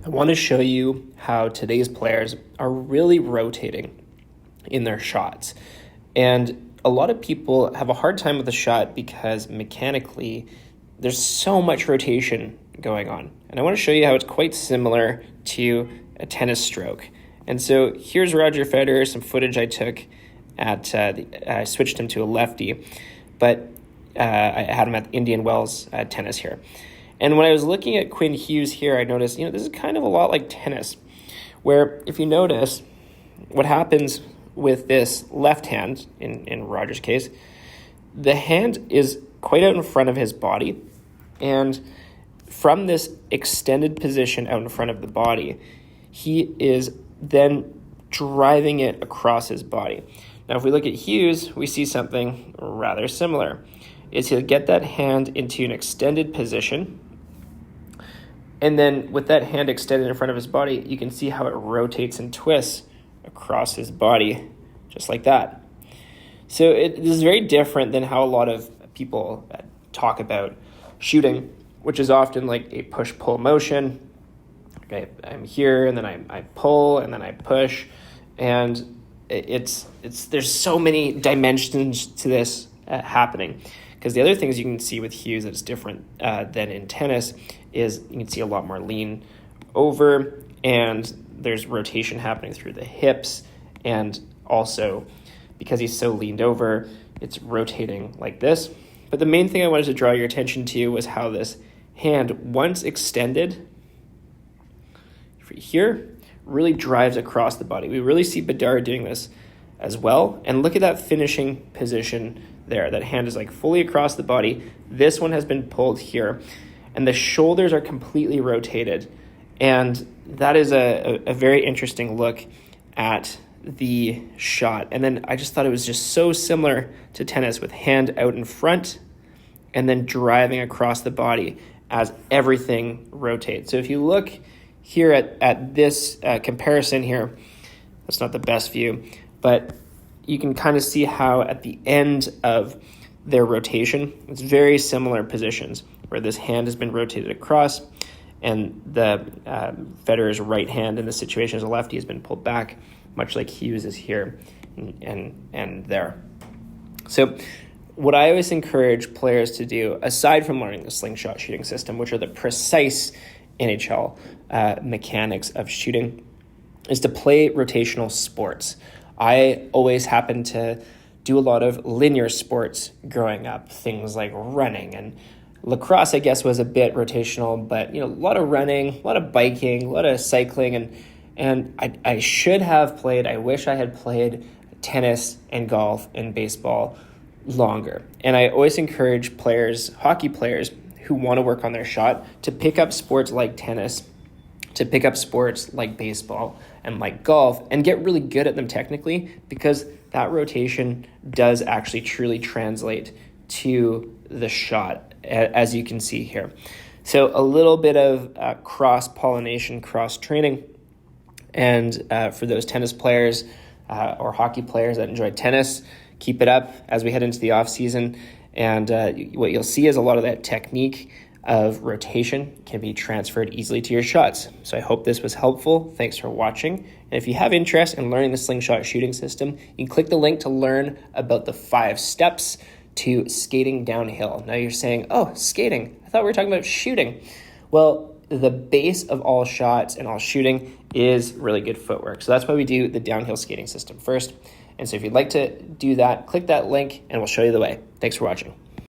I want to show you how today's players are really rotating in their shots. And a lot of people have a hard time with the shot because mechanically there's so much rotation going on. And I want to show you how it's quite similar to a tennis stroke. And so here's Roger Federer, some footage I took at, I switched him to a lefty, but I had him at Indian Wells tennis here. And when I was looking at Quinn Hughes here, I noticed, this is kind of a lot like tennis, where if you notice what happens with this left hand, in Roger's case, the hand is quite out in front of his body. And from this extended position out in front of the body, he is then driving it across his body. Now, if we look at Hughes, we see something rather similar. Is he'll get that hand into an extended position, and then with that hand extended in front of his body, you can see how it rotates and twists across his body, just like that. So it is very different than how a lot of people talk about shooting, which is often like a push-pull motion. Okay, I'm here, and then I pull, and then I push, and there's so many dimensions to this happening. Because the other things you can see with Hughes that's different than in tennis is you can see a lot more lean over, and there's rotation happening through the hips, and also because he's so leaned over, it's rotating like this. But the main thing I wanted to draw your attention to was how this hand, once extended here, really drives across the body. We really see Bedard doing this as well. And look at that finishing position there. That hand is like fully across the body. This one has been pulled here, and the shoulders are completely rotated. And that is a very interesting look at the shot. And then I just thought it was just so similar to tennis, with hand out in front and then driving across the body as everything rotates. So if you look here at this comparison here, that's not the best view, but you can kind of see how at the end of their rotation, it's very similar positions where this hand has been rotated across, and the Federer's right hand in this situation as a lefty has been pulled back, much like Hughes is here and there. So what I always encourage players to do, aside from learning the slingshot shooting system, which are the precise NHL mechanics of shooting, is to play rotational sports. I always happened to do a lot of linear sports growing up, things like running, and lacrosse, I guess, was a bit rotational, but a lot of running, a lot of biking, a lot of cycling, and I should have played, I wish I had played tennis and golf and baseball longer. And I always encourage players, hockey players who want to work on their shot, to pick up sports like tennis, to pick up sports like baseball and like golf, and get really good at them technically, because that rotation does actually truly translate to the shot, as you can see here. So a little bit of cross-pollination, cross-training, and for those tennis players or hockey players that enjoy tennis, keep it up as we head into the off season. And what you'll see is a lot of that technique of rotation can be transferred easily to your shots. So I hope this was helpful. Thanks for watching. And if you have interest in learning the slingshot shooting system, you can click the link to learn about the 5 steps to skating downhill. Now you're saying, oh, skating. I thought we were talking about shooting. Well, the base of all shots and all shooting is really good footwork. So that's why we do the downhill skating system first. And so if you'd like to do that, click that link and we'll show you the way. Thanks for watching.